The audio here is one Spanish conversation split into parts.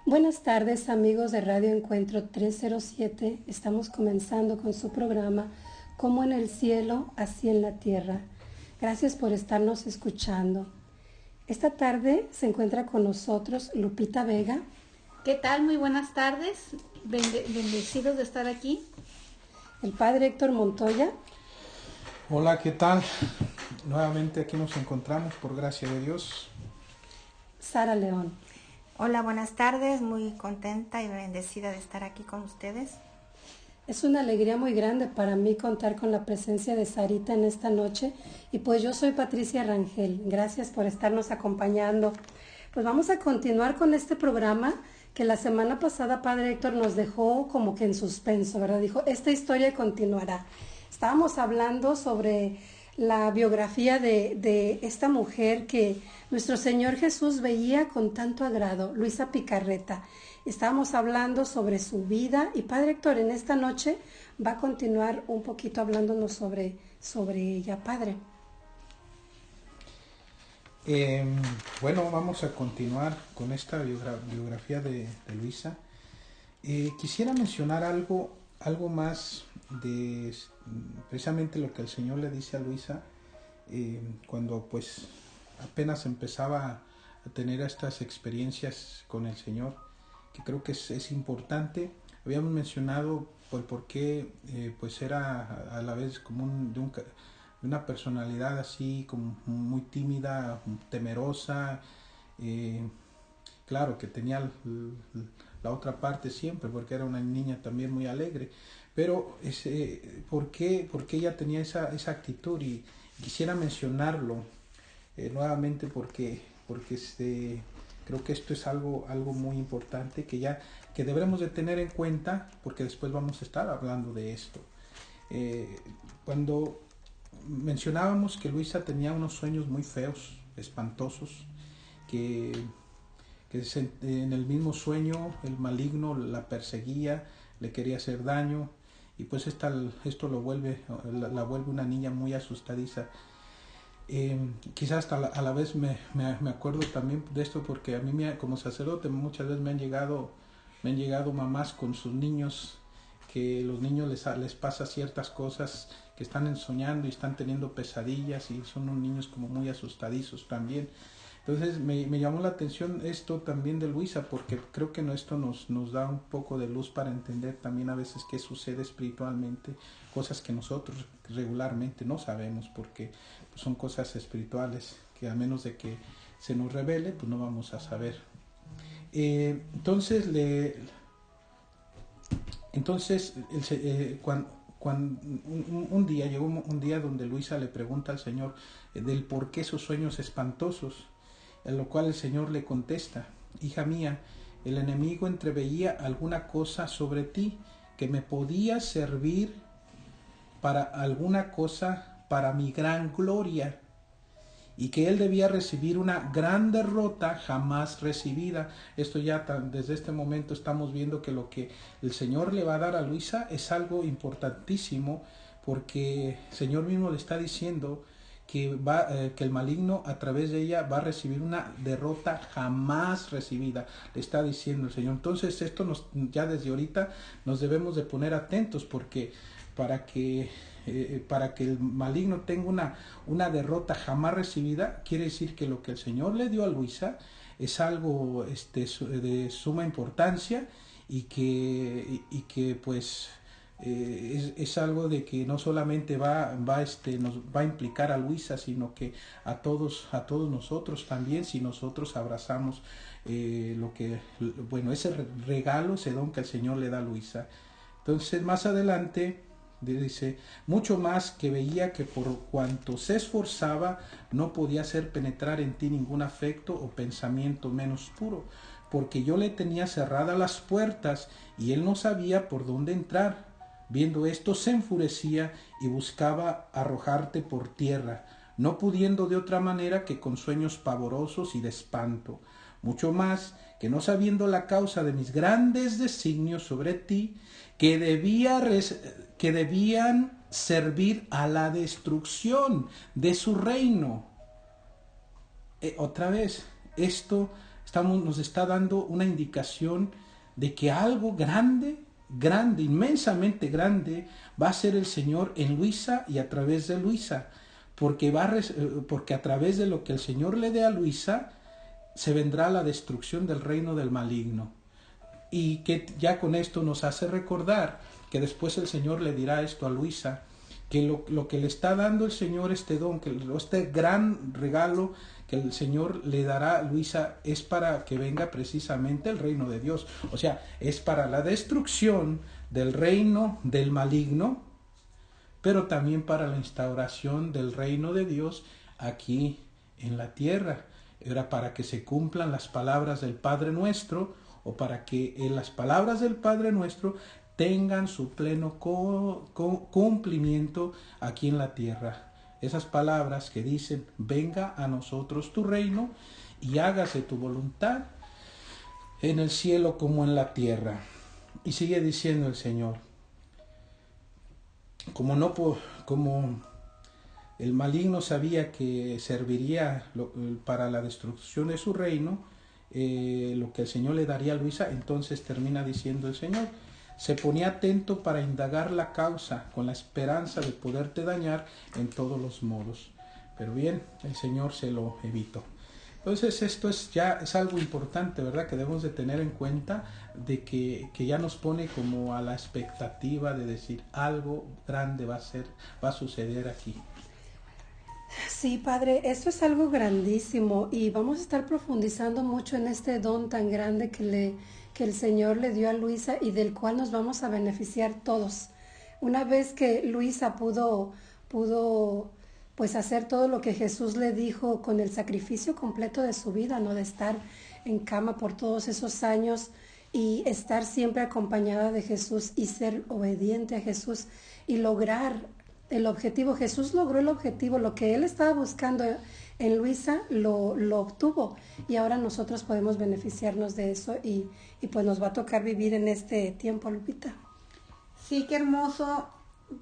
Buenas tardes amigos de Radio Encuentro 307. Estamos comenzando con su programa Como en el cielo, así en la tierra. Gracias por estarnos escuchando. Esta tarde se encuentra con nosotros Lupita Vega. ¿Qué tal? Muy buenas tardes. Bendecidos de estar aquí. El padre Héctor Montoya. Hola, ¿qué tal? Nuevamente aquí nos encontramos por gracia de Dios. Sara León. Hola, buenas tardes, muy contenta y bendecida de estar aquí con ustedes. Es una alegría muy grande para mí contar con la presencia de Sarita en esta noche y pues yo soy Patricia Rangel. Gracias por estarnos acompañando. Pues vamos a continuar con este programa que la semana pasada Padre Héctor nos dejó como que en suspenso, ¿verdad? Dijo, esta historia continuará. Estábamos hablando sobre la biografía de esta mujer que nuestro Señor Jesús veía con tanto agrado, Luisa Picarreta. Estábamos hablando sobre su vida y Padre Héctor en esta noche va a continuar un poquito hablándonos sobre ella, Padre. Bueno, vamos a continuar con esta biografía de Luisa. Quisiera mencionar algo más de precisamente lo que el Señor le dice a Luisa cuando pues apenas empezaba a tener estas experiencias con el Señor, que creo que es importante. Habíamos mencionado por qué pues era a la vez como de una personalidad así como muy tímida, temerosa, claro que tenía la otra parte siempre, porque era una niña también muy alegre, pero ¿por qué ella tenía esa actitud? Y quisiera mencionarlo nuevamente porque creo que esto es algo muy importante que deberemos de tener en cuenta, porque después vamos a estar hablando de esto. Cuando mencionábamos que Luisa tenía unos sueños muy feos, espantosos, que en el mismo sueño el maligno la perseguía, le quería hacer daño, y pues esto la vuelve una niña muy asustadiza. Quizás hasta a la vez me acuerdo también de esto, porque a mí como sacerdote muchas veces me han llegado mamás con sus niños, que los niños les pasa ciertas cosas, que están soñando y están teniendo pesadillas y son unos niños como muy asustadizos también. Entonces me llamó la atención esto también de Luisa, porque creo que esto nos da un poco de luz para entender también a veces qué sucede espiritualmente, cosas que nosotros regularmente no sabemos, porque pues, son cosas espirituales que a menos de que se nos revele, pues no vamos a saber. Entonces cuando un día llegó un día donde Luisa le pregunta al Señor del por qué sus sueños espantosos, a lo cual el Señor le contesta: hija mía, el enemigo entreveía alguna cosa sobre ti que me podía servir para alguna cosa para mi gran gloria, y que él debía recibir una gran derrota jamás recibida. Esto ya desde este momento estamos viendo que lo que el Señor le va a dar a Luisa es algo importantísimo, porque el Señor mismo le está diciendo que el maligno a través de ella va a recibir una derrota jamás recibida, le está diciendo el Señor. Entonces esto ya desde ahorita nos debemos de poner atentos, porque para que el maligno tenga una derrota jamás recibida, quiere decir que lo que el Señor le dio a Luisa es algo de suma importancia, y que pues es algo de que no solamente nos va a implicar a Luisa, sino que a todos nosotros también, si nosotros abrazamos ese regalo, ese don que el Señor le da a Luisa. Entonces más adelante dice: mucho más que veía que por cuanto se esforzaba no podía hacer penetrar en ti ningún afecto o pensamiento menos puro, porque yo le tenía cerradas las puertas y él no sabía por dónde entrar. Viendo esto se enfurecía y buscaba arrojarte por tierra, no pudiendo de otra manera que con sueños pavorosos y de espanto. Mucho más que no sabiendo la causa de mis grandes designios sobre ti, que debían servir a la destrucción de su reino. Otra vez, esto nos está dando una indicación de que algo grande, inmensamente grande, va a ser el Señor en Luisa y a través de Luisa, porque a través de lo que el Señor le dé a Luisa, se vendrá la destrucción del reino del maligno. Y que ya con esto nos hace recordar que después el Señor le dirá esto a Luisa, que lo que le está dando el Señor, este don, que este gran regalo que el Señor le dará a Luisa, es para que venga precisamente el reino de Dios. O sea, es para la destrucción del reino del maligno, pero también para la instauración del reino de Dios aquí en la tierra. Era para que se cumplan las palabras del Padre Nuestro, o para que las palabras del Padre Nuestro tengan su pleno cumplimiento aquí en la tierra. Esas palabras que dicen: venga a nosotros tu reino y hágase tu voluntad en el cielo como en la tierra. Y sigue diciendo el Señor: como el maligno sabía que serviría para la destrucción de su reino, lo que el Señor le daría a Luisa, entonces termina diciendo el Señor: se ponía atento para indagar la causa, con la esperanza de poderte dañar en todos los modos. Pero bien, el Señor se lo evitó. Entonces esto es algo importante, ¿verdad? Que debemos de tener en cuenta, de que ya nos pone como a la expectativa de decir: algo grande va a suceder aquí. Sí, Padre, esto es algo grandísimo y vamos a estar profundizando mucho en este don tan grande que el Señor le dio a Luisa y del cual nos vamos a beneficiar todos. Una vez que Luisa pudo pues hacer todo lo que Jesús le dijo con el sacrificio completo de su vida, ¿no? De estar en cama por todos esos años y estar siempre acompañada de Jesús y ser obediente a Jesús y lograr el objetivo. Jesús logró el objetivo, lo que él estaba buscando en Luisa lo obtuvo, y ahora nosotros podemos beneficiarnos de eso y pues nos va a tocar vivir en este tiempo, Lupita. Sí, qué hermoso,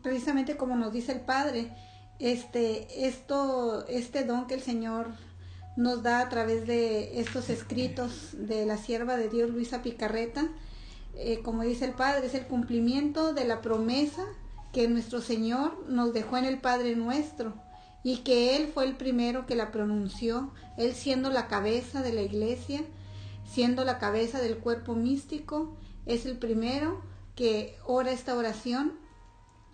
precisamente como nos dice el Padre, este don que el Señor nos da a través de estos escritos de la sierva de Dios, Luisa Picarreta. Como dice el Padre, es el cumplimiento de la promesa que nuestro Señor nos dejó en el Padre Nuestro, y que Él fue el primero que la pronunció, Él siendo la cabeza de la iglesia, siendo la cabeza del cuerpo místico, es el primero que ora esta oración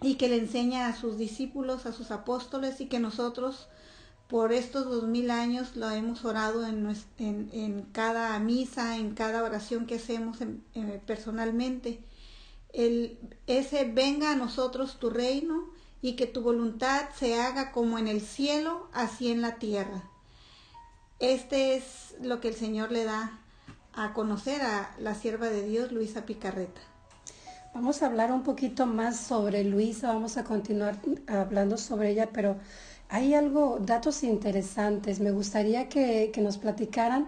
y que le enseña a sus discípulos, a sus apóstoles, y que nosotros por estos 2000 años lo hemos orado en cada misa, en cada oración que hacemos personalmente. Ese: venga a nosotros tu reino y que tu voluntad se haga como en el cielo, así en la tierra. Este es lo que el Señor le da a conocer a la sierva de Dios, Luisa Picarreta. Vamos a hablar un poquito más sobre Luisa, vamos a continuar hablando sobre ella, pero hay datos interesantes. Me gustaría que nos platicaran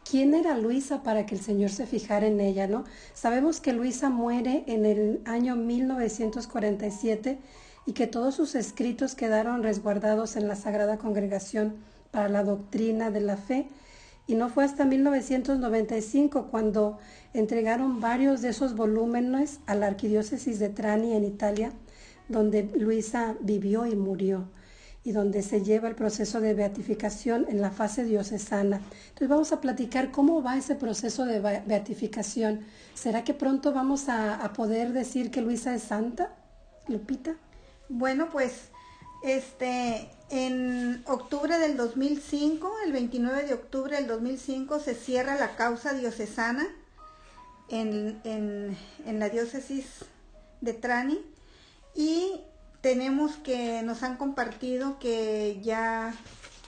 quién era Luisa para que el Señor se fijara en ella, ¿no? Sabemos que Luisa muere en el año 1947 y que todos sus escritos quedaron resguardados en la Sagrada Congregación para la Doctrina de la Fe, y no fue hasta 1995 cuando entregaron varios de esos volúmenes a la Arquidiócesis de Trani en Italia, donde Luisa vivió y murió, y donde se lleva el proceso de beatificación en la fase diocesana. Entonces vamos a platicar cómo va ese proceso de beatificación. ¿Será que pronto vamos a poder decir que Luisa es santa, Lupita? Bueno, pues en octubre del 2005, el 29 de octubre del 2005, se cierra la causa diocesana en la diócesis de Trani, y nos han compartido que ya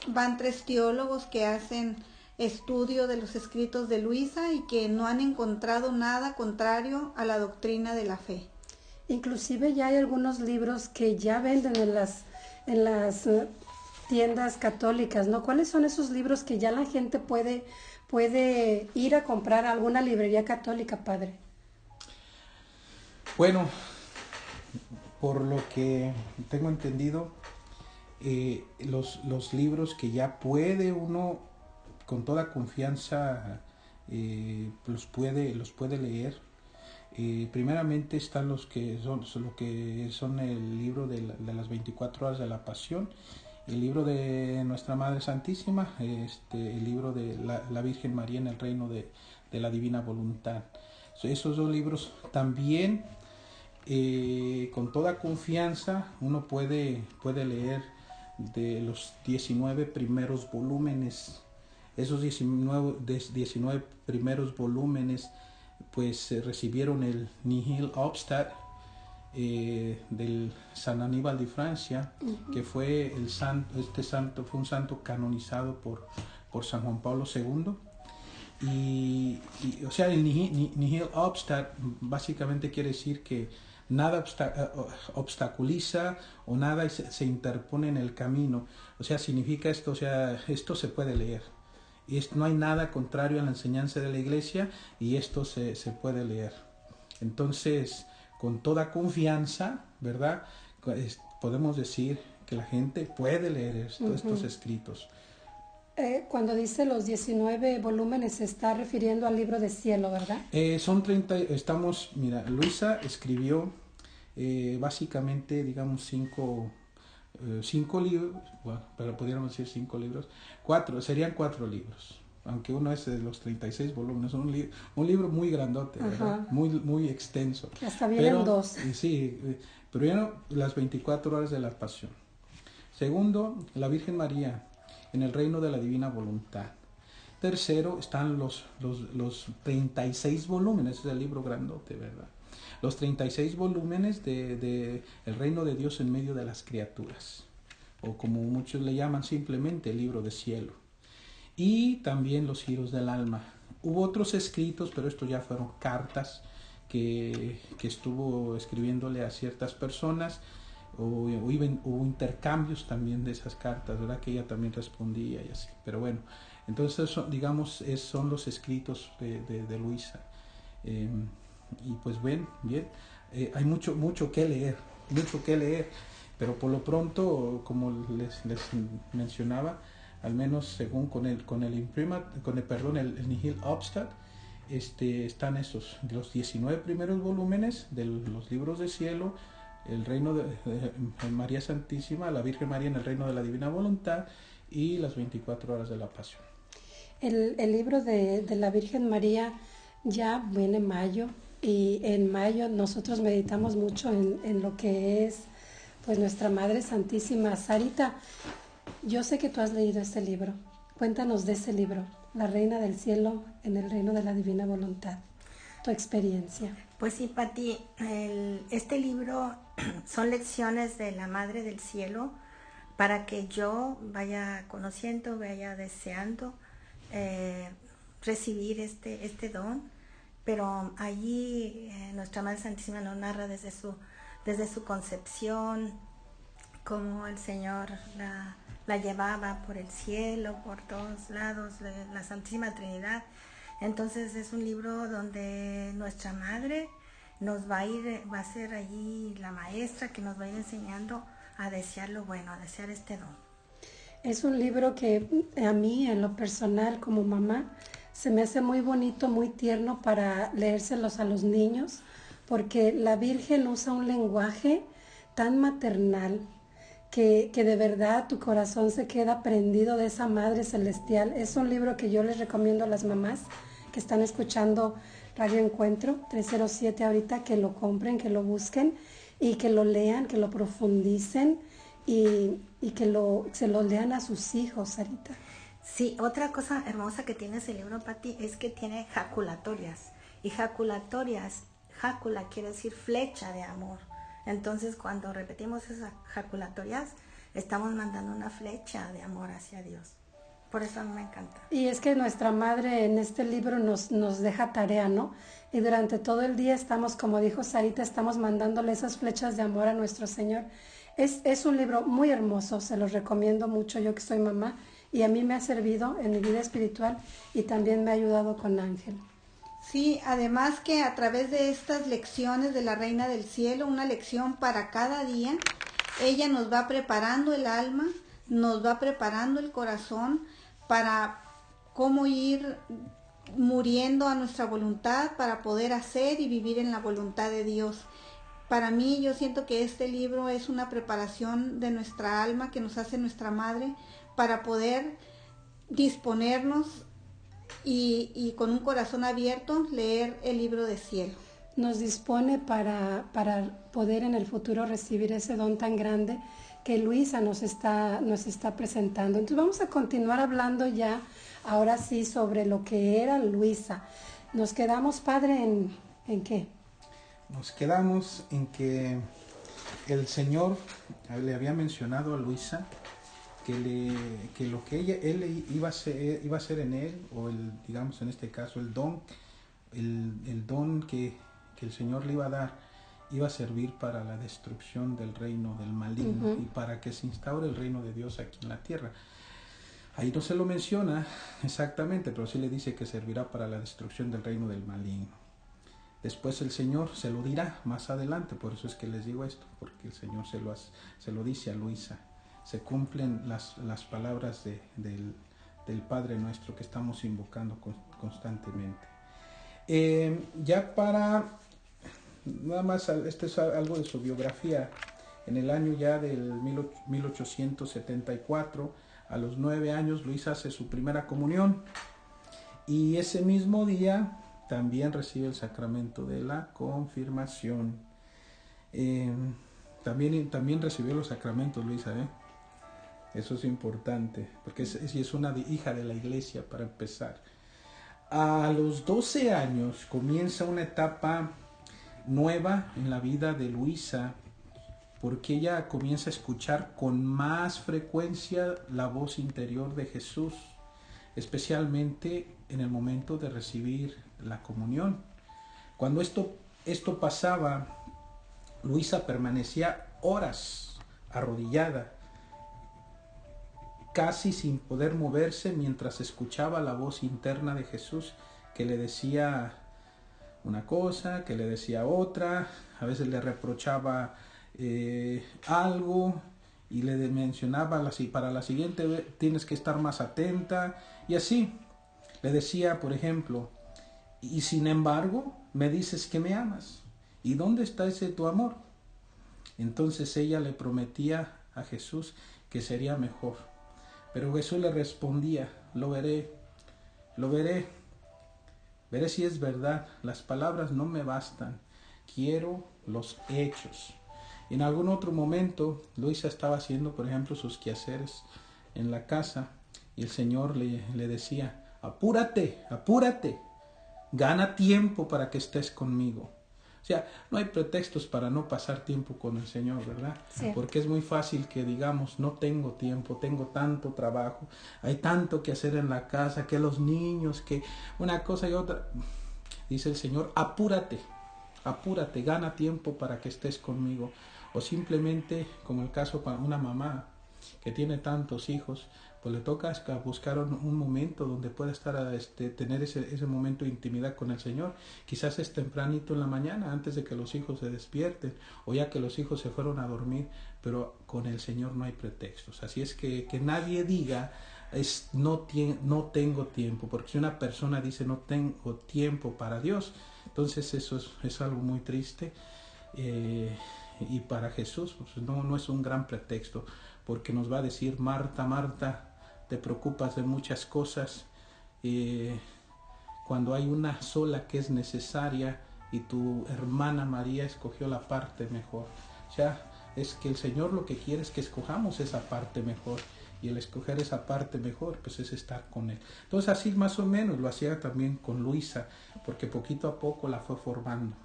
van 3 teólogos que hacen estudio de los escritos de Luisa y que no han encontrado nada contrario a la doctrina de la fe. Inclusive ya hay algunos libros que ya venden en las tiendas católicas, ¿no? ¿Cuáles son esos libros que ya la gente puede ir a comprar a alguna librería católica, Padre? Bueno, por lo que tengo entendido, los libros que ya puede uno con toda confianza los puede leer. Primeramente están lo que son el libro de las 24 horas de la Pasión, el libro de Nuestra Madre Santísima, el libro de la Virgen María en el reino de la Divina Voluntad. Esos dos libros también, con toda confianza, uno puede leer de los 19 primeros volúmenes. Esos 19 primeros volúmenes pues recibieron el Nihil Obstat del San Aníbal de Francia, que fue fue un santo canonizado por San Juan Pablo II. Y o sea, el Nihil Obstat básicamente quiere decir que nada obstaculiza o nada se interpone en el camino. O sea, significa esto, o sea, esto se puede leer. Y no hay nada contrario a la enseñanza de la Iglesia y esto se puede leer. Entonces, con toda confianza, ¿verdad? Podemos decir que la gente puede leer estos escritos. Cuando dice los 19 volúmenes se está refiriendo al libro de cielo, ¿verdad? Son 30, mira, Luisa escribió básicamente, digamos, 5 libros, bueno, pero pudiéramos decir 5 libros, serían 4 libros, aunque uno es de los 36 volúmenes, un libro muy grandote, ¿verdad? Muy extenso. Hasta vienen 2. Sí, primero las 24 horas de la Pasión. Segundo, la Virgen María en el reino de la Divina Voluntad. Tercero, están los 36 volúmenes, es el libro grandote, ¿verdad? Los 36 volúmenes de el reino de Dios en medio de las criaturas, o como muchos le llaman simplemente el libro de cielo. Y también los giros del alma. Hubo otros escritos, pero estos ya fueron cartas que estuvo escribiéndole a ciertas personas, o hubo intercambios también de esas cartas, ¿verdad? Que ella también respondía y así. Pero bueno, entonces digamos, son los escritos de Luisa. Y pues bien, hay mucho que leer, pero por lo pronto, como les mencionaba, al menos según el Nihil Obstat, están los 19 primeros volúmenes de los libros de cielo, el reino de María Santísima, la Virgen María en el reino de la Divina Voluntad y las 24 horas de la Pasión. El libro de la Virgen María ya viene mayo, y en mayo nosotros meditamos mucho en lo que es pues nuestra Madre Santísima. Sarita, yo sé que tú has leído este libro. Cuéntanos de ese libro, La Reina del Cielo en el reino de la Divina Voluntad, tu experiencia. Pues sí, Pati, este libro son lecciones de la Madre del Cielo para que yo vaya conociendo, vaya deseando recibir este don, pero allí nuestra Madre Santísima nos narra desde su concepción, cómo el Señor la llevaba por el cielo, por todos lados, la Santísima Trinidad. Entonces es un libro donde nuestra Madre nos va a ser allí la maestra que nos va a ir enseñando a desear lo bueno, a desear este don. Es un libro que a mí, en lo personal, como mamá, se me hace muy bonito, muy tierno para leérselos a los niños, porque la Virgen usa un lenguaje tan maternal que de verdad tu corazón se queda prendido de esa Madre Celestial. Es un libro que yo les recomiendo a las mamás que están escuchando Radio Encuentro 307 ahorita, que lo compren, que lo busquen y que lo lean, que lo profundicen y que se lo lean a sus hijos, Sarita. Sí, otra cosa hermosa que tiene ese libro, Pati, es que tiene jaculatorias. Y jácula quiere decir flecha de amor. Entonces, cuando repetimos esas jaculatorias, estamos mandando una flecha de amor hacia Dios. Por eso a mí me encanta. Y es que nuestra Madre en este libro nos deja tarea, ¿no? Y durante todo el día estamos, como dijo Sarita, estamos mandándole esas flechas de amor a nuestro Señor. Es un libro muy hermoso, se los recomiendo mucho, yo que soy mamá, y a mí me ha servido en mi vida espiritual y también me ha ayudado con Ángel. Sí, además que a través de estas lecciones de la Reina del Cielo, una lección para cada día, ella nos va preparando el alma, nos va preparando el corazón para cómo ir muriendo a nuestra voluntad para poder hacer y vivir en la voluntad de Dios. Para mí, yo siento que este libro es una preparación de nuestra alma que nos hace nuestra madre para poder disponernos y con un corazón abierto leer el libro de cielo. Nos dispone para poder en el futuro recibir ese don tan grande que Luisa nos está presentando. Entonces vamos a continuar hablando ya, ahora sí, sobre lo que era Luisa. Nos quedamos, Padre, ¿en qué? Nos quedamos en que el Señor le había mencionado a Luisa que lo que él iba a ser en él, o digamos en este caso el don que el Señor le iba a dar, iba a servir para la destrucción del reino del maligno y para que se instaure el reino de Dios aquí en la tierra. Ahí no se lo menciona exactamente, pero sí le dice que servirá para la destrucción del reino del maligno. Después el Señor se lo dirá más adelante, por eso es que les digo esto, porque el Señor se lo dice a Luisa. Se cumplen las palabras del Padre nuestro que estamos invocando constantemente. Ya para, nada más, este es algo de su biografía. En el año ya del 1874, a los 9 años, Luisa hace su primera comunión. Y ese mismo día también recibe el sacramento de la confirmación. También recibió los sacramentos, Luisa, Eso es importante, porque es una hija de la iglesia, para empezar. A los 12 años comienza una etapa nueva en la vida de Luisa, porque ella comienza a escuchar con más frecuencia la voz interior de Jesús, especialmente en el momento de recibir la comunión. Cuando esto pasaba, Luisa permanecía horas arrodillada, casi sin poder moverse, mientras escuchaba la voz interna de Jesús, que le decía una cosa, que le decía otra, a veces le reprochaba algo y le mencionaba para la siguiente vez tienes que estar más atenta, y así le decía, por ejemplo, y sin embargo me dices que me amas, ¿y dónde está ese tu amor? Entonces ella le prometía a Jesús que sería mejor, pero Jesús le respondía, lo veré si es verdad, las palabras no me bastan, quiero los hechos. En algún otro momento, Luisa estaba haciendo, por ejemplo, sus quehaceres en la casa, y el Señor le decía, apúrate, gana tiempo para que estés conmigo. O sea, no hay pretextos para no pasar tiempo con el Señor, ¿verdad? Sí. Porque es muy fácil que digamos, no tengo tiempo, tengo tanto trabajo, hay tanto que hacer en la casa, que los niños, que una cosa y otra. Dice el Señor, apúrate, gana tiempo para que estés conmigo. O simplemente, como el caso para una mamá que tiene tantos hijos, pues le toca buscar un momento donde pueda estar tener ese momento de intimidad con el Señor. Quizás es tempranito en la mañana, antes de que los hijos se despierten, o ya que los hijos se fueron a dormir, pero con el Señor no hay pretextos. Así es que nadie diga no tengo tiempo, porque si una persona dice no tengo tiempo para Dios, entonces eso es algo muy triste. Y para Jesús pues no es un gran pretexto, porque nos va a decir, Marta, Marta, te preocupas de muchas cosas, cuando hay una sola que es necesaria, y tu hermana María escogió la parte mejor. O sea, es que el Señor lo que quiere es que escojamos esa parte mejor, y el escoger esa parte mejor pues es estar con Él. Entonces así más o menos lo hacía también con Luisa, porque poquito a poco la fue formando,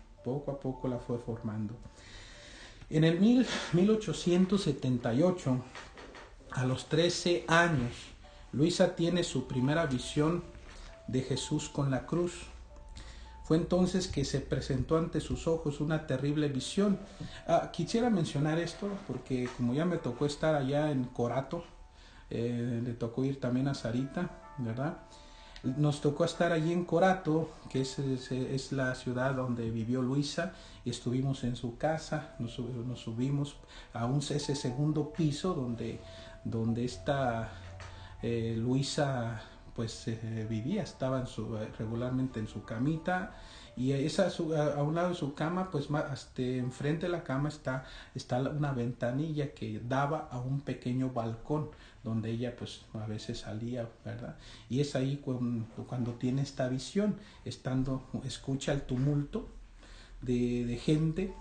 En el 1878, a los 13 años, Luisa tiene su primera visión de Jesús con la cruz. Fue entonces que se presentó ante sus ojos una terrible visión. Quisiera mencionar esto porque como ya me tocó estar allá en Corato, le tocó ir también a Sarita, ¿verdad? Nos tocó estar allí en Corato, que es la ciudad donde vivió Luisa, y estuvimos en su casa, nos subimos a ese segundo piso donde está Luisa pues vivía, estaba regularmente en su camita, y a un lado de su cama, pues enfrente de la cama está una ventanilla que daba a un pequeño balcón donde ella pues a veces salía, ¿verdad? Y es ahí cuando tiene esta visión, escucha el tumulto de gente,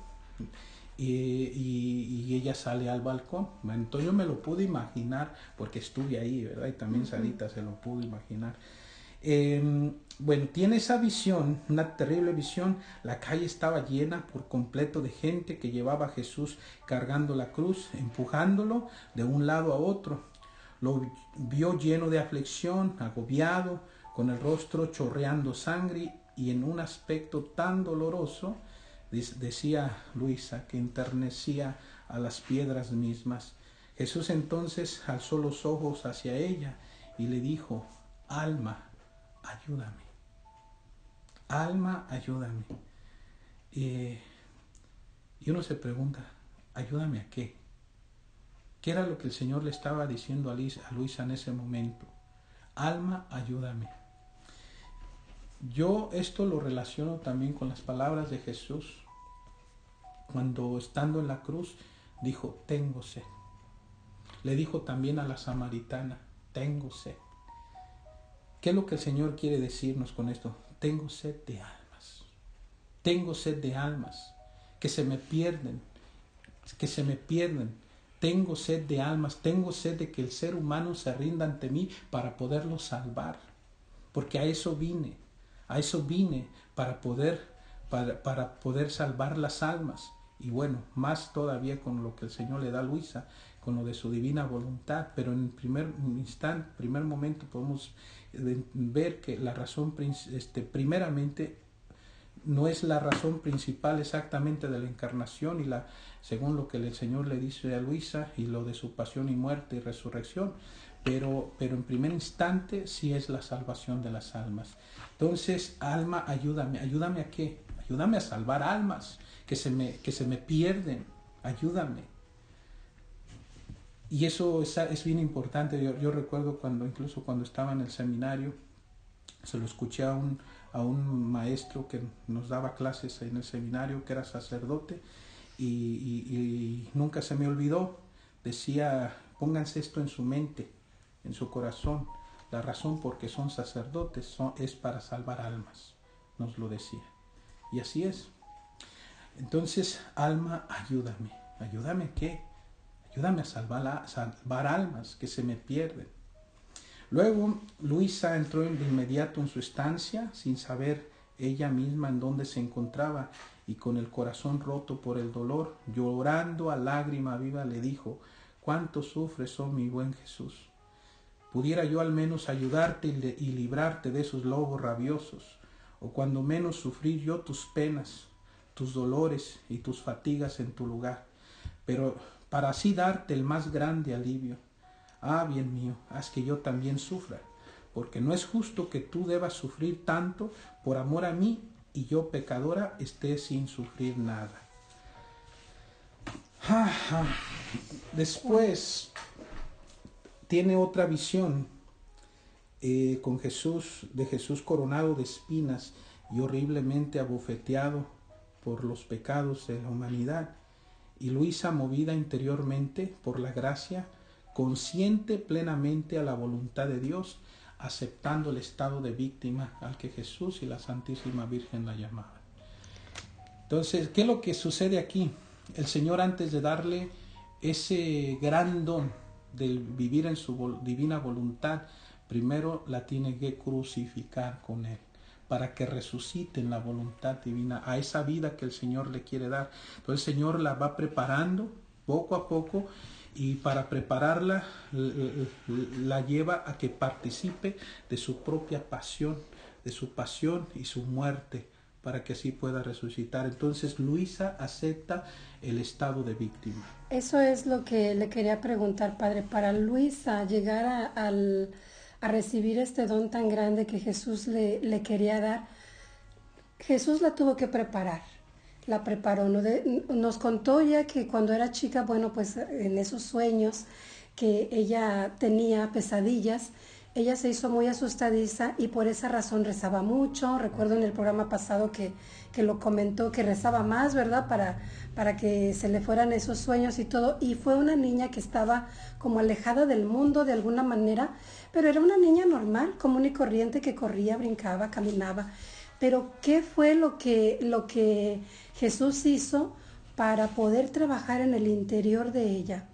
y ella sale al balcón. Bueno, entonces yo me lo pude imaginar porque estuve ahí, ¿verdad? Y también Sarita se lo pudo imaginar. Bueno, tiene esa visión, una terrible visión. La calle estaba llena por completo de gente que llevaba a Jesús cargando la cruz, empujándolo de un lado a otro. Lo vio lleno de aflicción, agobiado, con el rostro chorreando sangre y en un aspecto tan doloroso, decía Luisa, que enternecía a las piedras mismas. Jesús entonces alzó los ojos hacia ella y le dijo: alma, ayúdame. Alma, ayúdame. Y uno se pregunta, ¿ayúdame a qué? ¿Qué era lo que el Señor le estaba diciendo a Luisa en ese momento? Alma, ayúdame. Yo esto lo relaciono también con las palabras de Jesús, cuando estando en la cruz dijo: tengo sed. Le dijo también a la samaritana: tengo sed. ¿Qué es lo que el Señor quiere decirnos con esto? Tengo sed de almas. Tengo sed de almas que se me pierden, Tengo sed de almas, tengo sed de que el ser humano se rinda ante mí para poderlo salvar. Porque a eso vine para poder salvar las almas. Y bueno, más todavía con lo que el Señor le da a Luisa, con lo de su divina voluntad. Pero en primer momento podemos ver que la razón, primeramente, no es la razón principal exactamente de la encarnación según lo que el Señor le dice a Luisa, y lo de su pasión y muerte y resurrección, pero en primer instante sí es la salvación de las almas. Entonces, alma, ayúdame. ¿Ayúdame a qué? Ayúdame a salvar almas que se me pierden. Ayúdame. Y eso es bien importante. Yo recuerdo incluso cuando estaba en el seminario, se lo escuché a un maestro que nos daba clases en el seminario, que era sacerdote, y nunca se me olvidó. Decía: pónganse esto en su mente, en su corazón. La razón por qué son sacerdotes es para salvar almas, nos lo decía. Y así es. Entonces, alma, ayúdame. ¿Ayúdame qué? Ayúdame a salvar almas que se me pierden. Luego, Luisa entró de inmediato en su estancia, sin saber ella misma en dónde se encontraba, y con el corazón roto por el dolor, llorando a lágrima viva, le dijo: ¿cuánto sufres, oh mi buen Jesús? Pudiera yo al menos ayudarte y librarte de esos lobos rabiosos, o cuando menos sufrir yo tus penas, tus dolores y tus fatigas en tu lugar, pero para así darte el más grande alivio. Ah, bien mío, haz que yo también sufra, porque no es justo que tú debas sufrir tanto por amor a mí y yo, pecadora, esté sin sufrir nada. Después tiene otra visión de Jesús coronado de espinas y horriblemente abofeteado por los pecados de la humanidad. Y Luisa, movida interiormente por la gracia, consciente plenamente a la voluntad de Dios, aceptando el estado de víctima al que Jesús y la Santísima Virgen la llamaban. Entonces, ¿qué es lo que sucede aquí? El Señor, antes de darle ese gran don del vivir en su divina voluntad, primero la tiene que crucificar con Él, para que resucite en la voluntad divina a esa vida que el Señor le quiere dar. Entonces el Señor la va preparando poco a poco, y para prepararla la lleva a que participe de su propia pasión, de su pasión y su muerte, para que así pueda resucitar. Entonces Luisa acepta el estado de víctima. Eso es lo que le quería preguntar, Padre. Para Luisa llegar a recibir este don tan grande que Jesús le quería dar, Jesús la tuvo que preparar. La preparó. Nos contó ya que cuando era chica, bueno, pues en esos sueños que ella tenía pesadillas, ella se hizo muy asustadiza y por esa razón rezaba mucho. Recuerdo en el programa pasado que lo comentó, que rezaba más, ¿verdad? Para que se le fueran esos sueños y todo. Y fue una niña que estaba como alejada del mundo de alguna manera, pero era una niña normal, común y corriente, que corría, brincaba, caminaba. Pero ¿qué fue lo que Jesús hizo para poder trabajar en el interior de ella?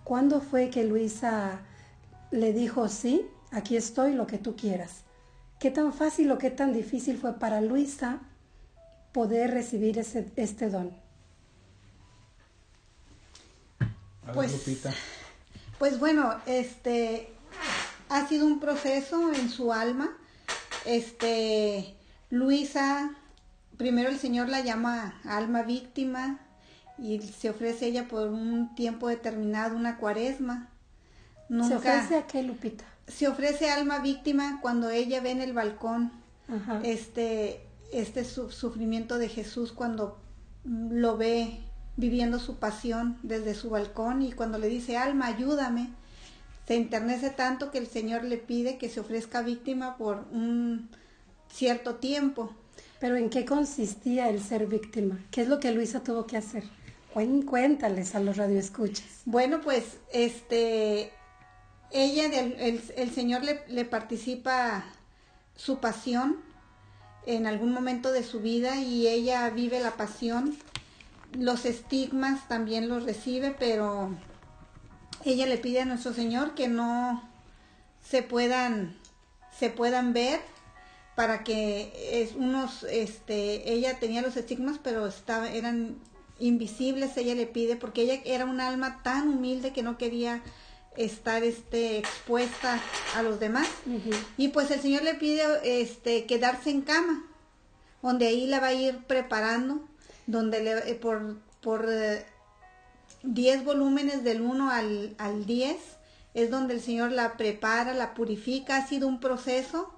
¿Cuándo fue que Luisa le dijo, sí, aquí estoy, lo que tú quieras? ¿Qué tan fácil o qué tan difícil fue para Luisa poder recibir este don? Pues, Lupita. Pues bueno, ha sido un proceso en su alma. Luisa, primero el Señor la llama alma víctima y se ofrece ella por un tiempo determinado, una cuaresma. ¿Se ofrece a qué, Lupita? Se ofrece alma víctima cuando ella ve en el balcón Ajá. sufrimiento de Jesús, cuando lo ve viviendo su pasión desde su balcón, y cuando le dice, alma, ayúdame, se enternece tanto que el Señor le pide que se ofrezca víctima por un cierto tiempo. ¿Pero en qué consistía el ser víctima? ¿Qué es lo que Luisa tuvo que hacer? Cuéntales a los radioescuchas. Bueno, pues ella, el Señor le participa su pasión en algún momento de su vida, y ella vive la pasión. Los estigmas también los recibe, pero ella le pide a nuestro Señor que no se puedan ver, para que ella tenía los estigmas, pero eran invisibles. Ella le pide, porque ella era un alma tan humilde que no quería estar expuesta a los demás. Uh-huh. Y pues el Señor le pide quedarse en cama, donde ahí la va a ir preparando, donde por 10 volúmenes del 1 al 10 es donde el Señor la prepara, la purifica. Ha sido un proceso,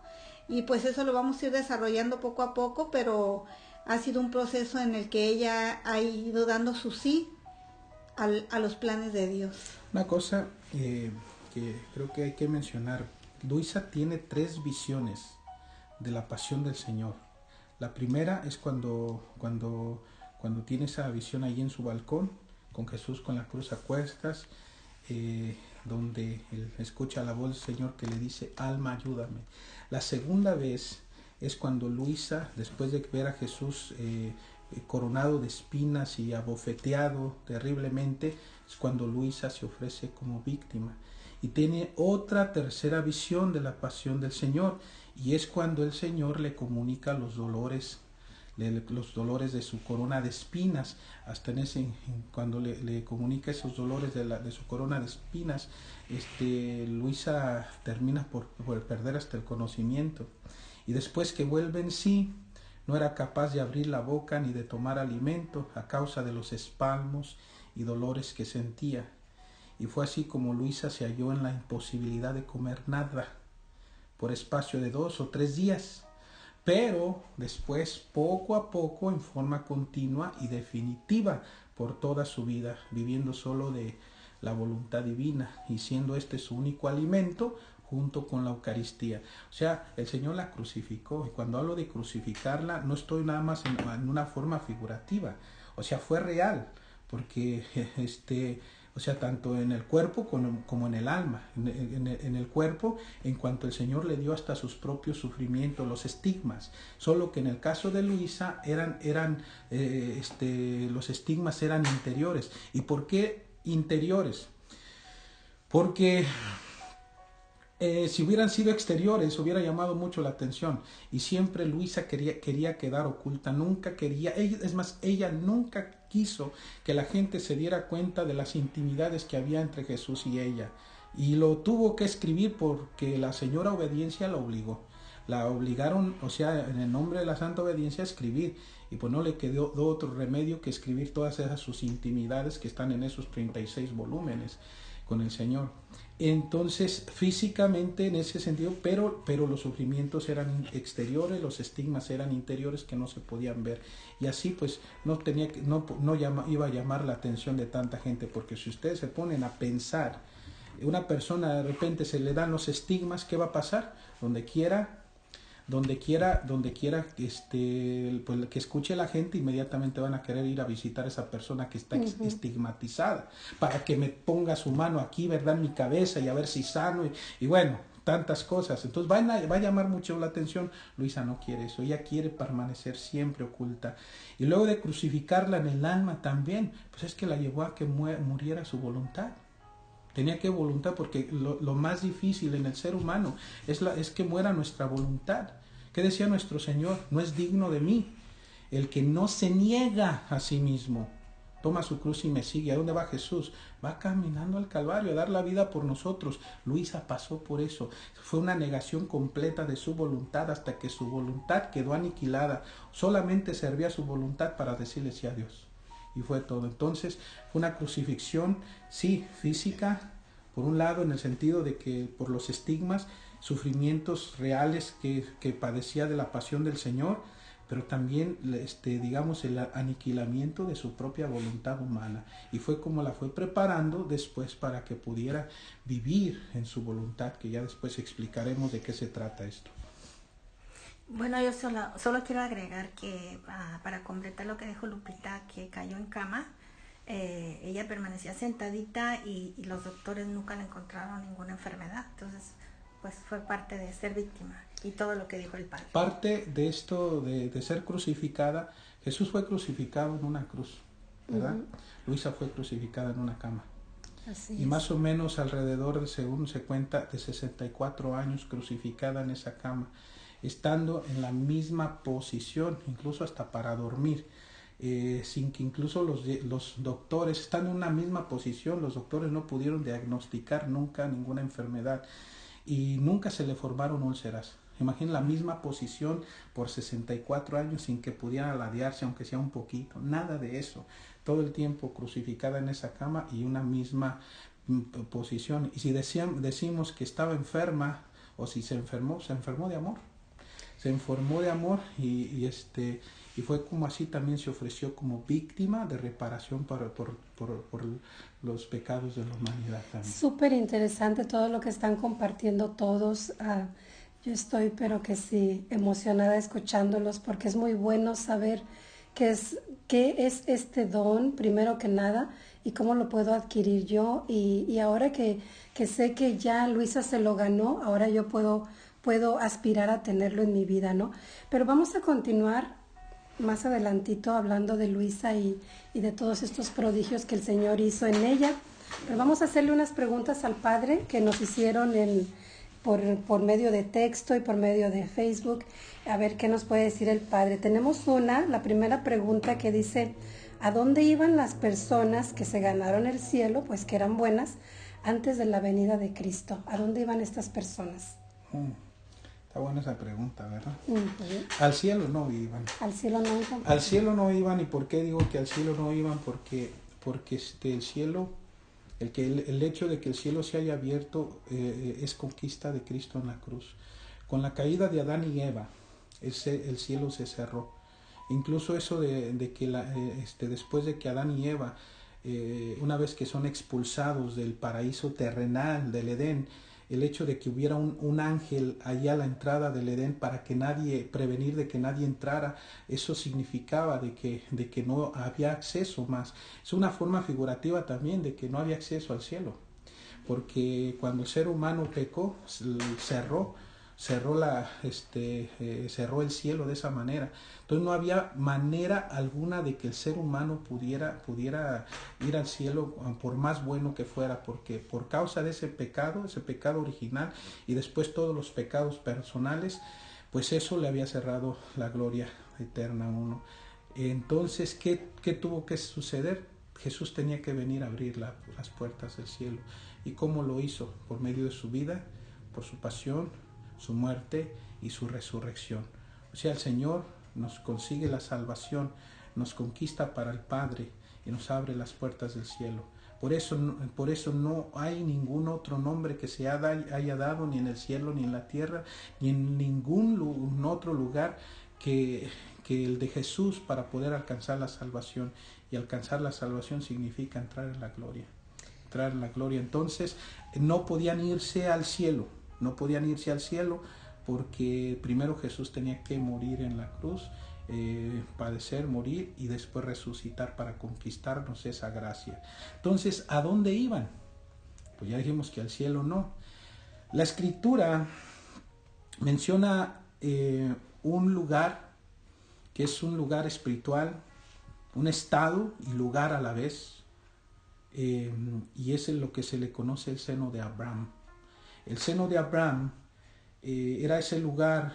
y pues eso lo vamos a ir desarrollando poco a poco, pero ha sido un proceso en el que ella ha ido dando su sí a los planes de Dios. Una cosa que creo que hay que mencionar: Luisa tiene 3 visiones de la pasión del Señor. La primera es cuando tiene esa visión ahí en su balcón, con Jesús con la cruz a cuestas, donde él escucha la voz del Señor que le dice, alma, ayúdame. La segunda vez es cuando Luisa, después de ver a Jesús coronado de espinas y abofeteado terriblemente, es cuando Luisa se ofrece como víctima. Y tiene otra tercera visión de la pasión del Señor, y es cuando el Señor le comunica los dolores de su corona de espinas. Hasta cuando le comunica esos dolores de su corona de espinas, Luisa termina por perder hasta el conocimiento. Y después que vuelve en sí, no era capaz de abrir la boca ni de tomar alimento a causa de los espasmos y dolores que sentía. Y fue así como Luisa se halló en la imposibilidad de comer nada por espacio de 2 o 3 días. Pero después, poco a poco, en forma continua y definitiva por toda su vida, viviendo solo de la voluntad divina y siendo su único alimento junto con la Eucaristía. O sea, el Señor la crucificó, y cuando hablo de crucificarla no estoy nada más en una forma figurativa, o sea, fue real, porque o sea, tanto en el cuerpo como en el alma. En el cuerpo, en cuanto el Señor le dio hasta sus propios sufrimientos, los estigmas. Solo que en el caso de Luisa los estigmas eran interiores. ¿Y por qué interiores? Porque si hubieran sido exteriores, hubiera llamado mucho la atención. Y siempre Luisa quería quedar oculta. Nunca quería, ella nunca quiso que la gente se diera cuenta de las intimidades que había entre Jesús y ella. Y lo tuvo que escribir porque la señora Obediencia la obligó. La obligaron, o sea, en el nombre de la Santa Obediencia, a escribir. Y pues no le quedó otro remedio que escribir todas esas sus intimidades que están en esos 36 volúmenes con el Señor. Entonces, físicamente en ese sentido, pero los sufrimientos eran exteriores, los estigmas eran interiores que no se podían ver. Y así pues no iba a llamar la atención de tanta gente, porque si ustedes se ponen a pensar una persona de repente se le dan los estigmas, ¿qué va a pasar? Donde quiera pues, que escuche la gente, inmediatamente van a querer ir a visitar a esa persona que está estigmatizada, para que me ponga su mano aquí, ¿verdad?, en mi cabeza, y a ver si sano, y bueno, tantas cosas. Entonces va a llamar mucho la atención. Luisa no quiere eso, ella quiere permanecer siempre oculta. Y luego de crucificarla en el alma también, pues es que la llevó a que muriera su voluntad. Tenía que voluntad, porque lo más difícil en el ser humano es que muera nuestra voluntad. ¿Qué decía nuestro Señor? No es digno de mí el que no se niega a sí mismo, toma su cruz y me sigue. ¿A dónde va Jesús? Va caminando al Calvario a dar la vida por nosotros. Luisa pasó por eso. Fue una negación completa de su voluntad hasta que su voluntad quedó aniquilada. Solamente servía su voluntad para decirle sí a Dios. Y fue todo. Entonces fue una crucifixión, sí, física, por un lado, en el sentido de que por los estigmas, sufrimientos reales que padecía de la pasión del Señor, pero también, digamos, el aniquilamiento de su propia voluntad humana. Y fue como la fue preparando después para que pudiera vivir en su voluntad, que ya después explicaremos de qué se trata esto. Bueno, yo solo quiero agregar que para completar lo que dijo Lupita, que cayó en cama, ella permanecía sentadita y los doctores nunca le encontraron ninguna enfermedad. Entonces, pues fue parte de ser víctima y todo lo que dijo el Padre. Parte de esto de ser crucificada, Jesús fue crucificado en una cruz, ¿verdad? Luisa fue crucificada en una cama. Así y es. Más o menos alrededor de, según se cuenta, de 64 años crucificada en esa cama, estando en la misma posición, incluso hasta para dormir, sin que incluso los doctores, estando en una misma posición, los doctores no pudieron diagnosticar nunca ninguna enfermedad y nunca se le formaron úlceras. Imaginen la misma posición por 64 años sin que pudiera ladearse, aunque sea un poquito, nada de eso. Todo el tiempo crucificada en esa cama y una misma posición. Y si decimos que estaba enferma o si se enfermó de amor. Se enfermó de amor y fue como así también se ofreció como víctima de reparación por los pecados de la humanidad también. Súper interesante todo lo que están compartiendo todos. Yo estoy, pero que sí, emocionada escuchándolos, porque es muy bueno saber qué es este don, primero que nada, y cómo lo puedo adquirir yo. Y ahora que sé que ya Luisa se lo ganó, ahora yo puedo aspirar a tenerlo en mi vida, ¿no? Pero vamos a continuar más adelantito hablando de Luisa y de todos estos prodigios que el Señor hizo en ella. Pero vamos a hacerle unas preguntas al Padre que nos hicieron por medio de texto y por medio de Facebook. A ver qué nos puede decir el Padre. Tenemos la primera pregunta que dice: ¿a dónde iban las personas que se ganaron el cielo, pues que eran buenas, antes de la venida de Cristo? ¿A dónde iban estas personas? Está buena esa pregunta, ¿verdad? Al cielo no iban. Al cielo no iban. Al cielo no iban. ¿Y por qué digo que al cielo no iban? Porque el cielo, el hecho de que el cielo se haya abierto es conquista de Cristo en la cruz. Con la caída de Adán y Eva, el cielo se cerró. Incluso eso de que después de que Adán y Eva, una vez que son expulsados del paraíso terrenal, del Edén, el hecho de que hubiera un ángel allá a la entrada del Edén para prevenir de que nadie entrara, eso significaba de que no había acceso más. Es una forma figurativa también de que no había acceso al cielo, porque cuando el ser humano pecó, cerró el cielo de esa manera. Entonces no había manera alguna de que el ser humano pudiera ir al cielo, por más bueno que fuera, porque por causa de ese pecado original y después todos los pecados personales, pues eso le había cerrado la gloria eterna a uno. Entonces, ¿qué tuvo que suceder? Jesús tenía que venir a abrir las puertas del cielo. ¿Y cómo lo hizo? Por medio de su vida, por su pasión, su muerte y su resurrección. O sea, el Señor nos consigue la salvación, nos conquista para el Padre y nos abre las puertas del cielo. Por eso no hay ningún otro nombre que se haya dado ni en el cielo, ni en la tierra, ni en ningún otro lugar que el de Jesús para poder alcanzar la salvación. Y alcanzar la salvación significa entrar en la gloria. entrar en la gloria. Entonces no podían irse al cielo, porque primero Jesús tenía que morir en la cruz, padecer, morir y después resucitar para conquistarnos esa gracia. Entonces, ¿a dónde iban? Pues ya dijimos que al cielo no. La Escritura menciona un lugar que es un lugar espiritual, un estado y lugar a la vez, y es en lo que se le conoce el seno de Abraham. El seno de Abraham era ese lugar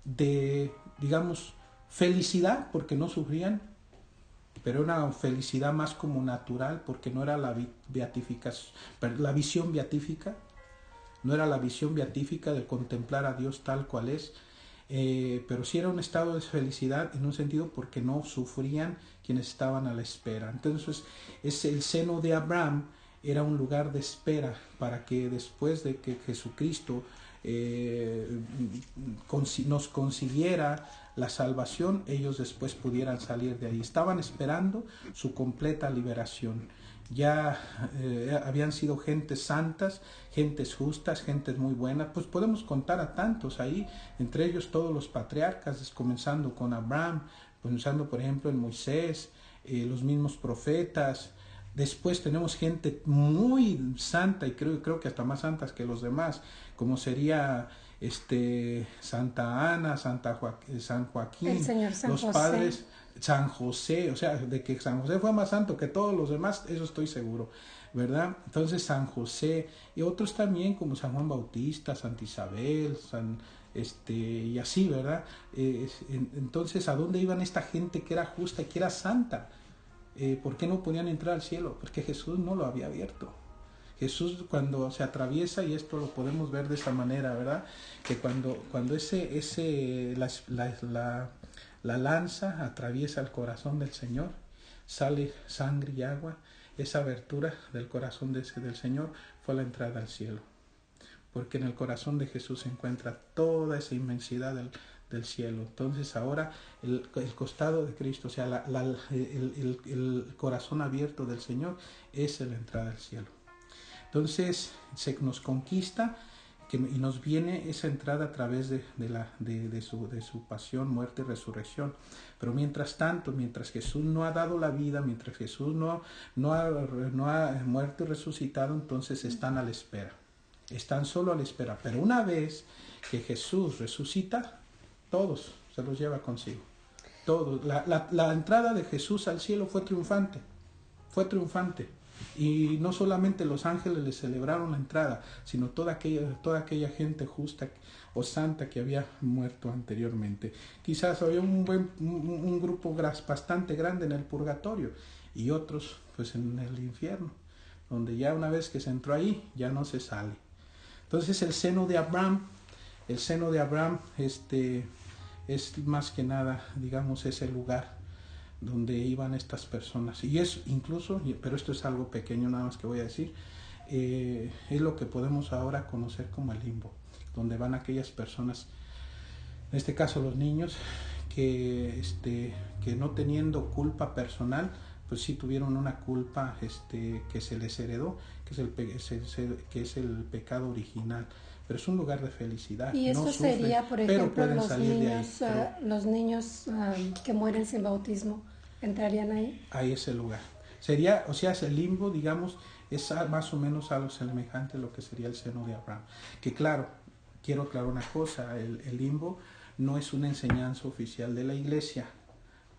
de, digamos, felicidad, porque no sufrían, pero era una felicidad más como natural, porque no era la visión beatífica, no era la visión beatífica de contemplar a Dios tal cual es, pero sí era un estado de felicidad en un sentido porque no sufrían quienes estaban a la espera. Entonces, el seno de Abraham era un lugar de espera para que después de que Jesucristo nos consiguiera la salvación, ellos después pudieran salir de ahí. Estaban esperando su completa liberación. Ya habían sido gentes santas, gentes justas, gentes muy buenas, pues podemos contar a tantos ahí, entre ellos todos los patriarcas, comenzando con Abraham, pensando por ejemplo en Moisés, los mismos profetas. Después tenemos gente muy santa, y creo que hasta más santas que los demás, como sería Santa Ana, San Joaquín, el Señor San los José. padres, San José, o sea, de que San José fue más santo que todos los demás, eso estoy seguro, ¿verdad? Entonces San José, y otros también como San Juan Bautista, Santa Isabel, y así, ¿verdad? Entonces, ¿a dónde iban esta gente que era justa y que era santa? ¿Por qué no podían entrar al cielo? Porque Jesús no lo había abierto. Jesús, cuando se atraviesa, y esto lo podemos ver de esa manera, ¿verdad? Que cuando la lanza atraviesa el corazón del Señor, sale sangre y agua. Esa abertura del corazón del Señor fue la entrada al cielo, porque en el corazón de Jesús se encuentra toda esa inmensidad del cielo. Entonces ahora el costado de Cristo, o sea, el corazón abierto del Señor es la entrada al cielo. Entonces se nos conquista y nos viene esa entrada a través de su pasión, muerte y resurrección. Pero mientras tanto, mientras Jesús no ha dado la vida, mientras Jesús no ha muerto y resucitado, entonces están a la espera. Están solo a la espera. Pero una vez que Jesús resucita, todos se los lleva consigo. Todos. La entrada de Jesús al cielo fue triunfante. Fue triunfante. Y no solamente los ángeles le celebraron la entrada, sino toda aquella gente justa o santa que había muerto anteriormente. Quizás había un grupo bastante grande en el purgatorio y otros pues en el infierno, donde ya una vez que se entró ahí, ya no se sale. Entonces el seno de Abraham es más que nada, digamos, ese lugar donde iban estas personas. Y es incluso, pero esto es algo pequeño nada más que voy a decir, es lo que podemos ahora conocer como el limbo, donde van aquellas personas, en este caso los niños, que no teniendo culpa personal, pues sí tuvieron una culpa que se les heredó, que es el pecado original. Pero es un lugar de felicidad. Y eso no sufren, sería, por pero ejemplo, pueden salir de ahí. los niños que mueren sin bautismo, ¿entrarían ahí? Ahí es el lugar. Sería, o sea, el limbo, digamos, es más o menos algo semejante a lo que sería el seno de Abraham. Que claro, quiero aclarar una cosa, el limbo no es una enseñanza oficial de la iglesia,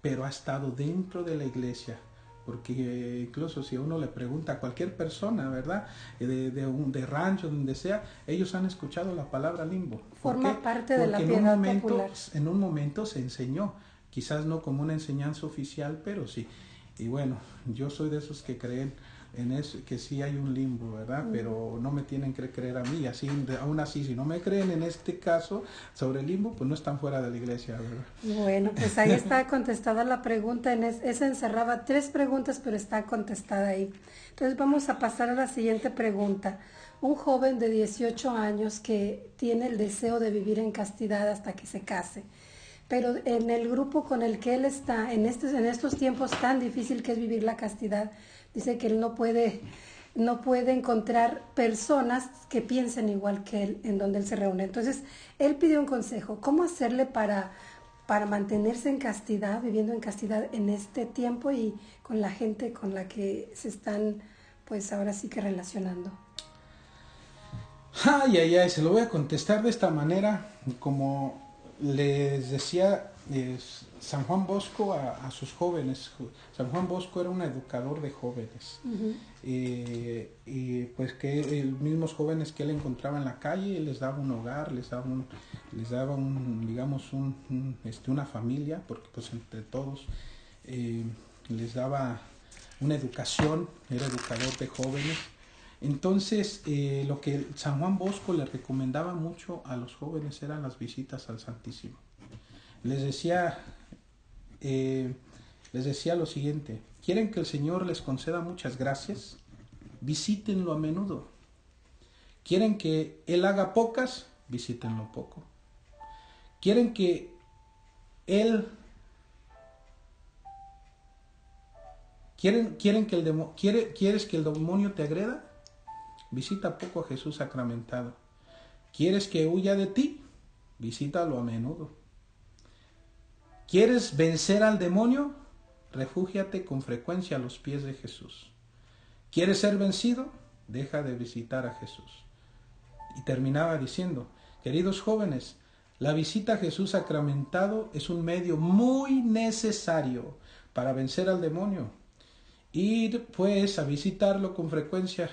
pero ha estado dentro de la iglesia. Porque incluso si uno le pregunta a cualquier persona, ¿verdad? De rancho, donde sea, ellos han escuchado la palabra limbo. Forma parte de la piedad popular. En un momento se enseñó, quizás no como una enseñanza oficial, pero sí. Y bueno, yo soy de esos que creen en eso, que sí hay un limbo, ¿verdad? Pero no me tienen que creer a mí, aún así, si no me creen en este caso sobre el limbo, pues no están fuera de la iglesia, ¿verdad? Bueno, pues ahí está contestada la pregunta, esa encerraba 3 preguntas, pero está contestada ahí. Entonces vamos a pasar a la siguiente pregunta. Un joven de 18 años que tiene el deseo de vivir en castidad hasta que se case, pero en el grupo con el que él está, en estos tiempos tan difícil que es vivir la castidad, dice que él no puede no puede encontrar personas que piensen igual que él en donde él se reúne. Entonces, él pidió un consejo, ¿cómo hacerle para mantenerse en castidad, viviendo en castidad en este tiempo y con la gente con la que se están, pues ahora sí que relacionando? Ay, ay, ay, se lo voy a contestar de esta manera, como les decía San Juan Bosco a sus jóvenes. San Juan Bosco era un educador de jóvenes. Uh-huh. Y pues que los mismos jóvenes que él encontraba en la calle, él les daba un hogar, les daba digamos, una familia, porque pues entre todos les daba una educación, era educador de jóvenes. Entonces, lo que San Juan Bosco le recomendaba mucho a los jóvenes eran las visitas al Santísimo. Les decía lo siguiente: ¿quieren que el Señor les conceda muchas gracias? Visítenlo a menudo. ¿Quieren que Él haga pocas? Visítenlo poco. ¿Quieren que Él... ¿Quieres que el demonio te agreda? Visita poco a Jesús sacramentado. ¿Quieres que huya de ti? Visítalo a menudo. ¿Quieres vencer al demonio? Refúgiate con frecuencia a los pies de Jesús. ¿Quieres ser vencido? Deja de visitar a Jesús. Y terminaba diciendo: queridos jóvenes, la visita a Jesús sacramentado es un medio muy necesario para vencer al demonio. Ir pues a visitarlo con frecuencia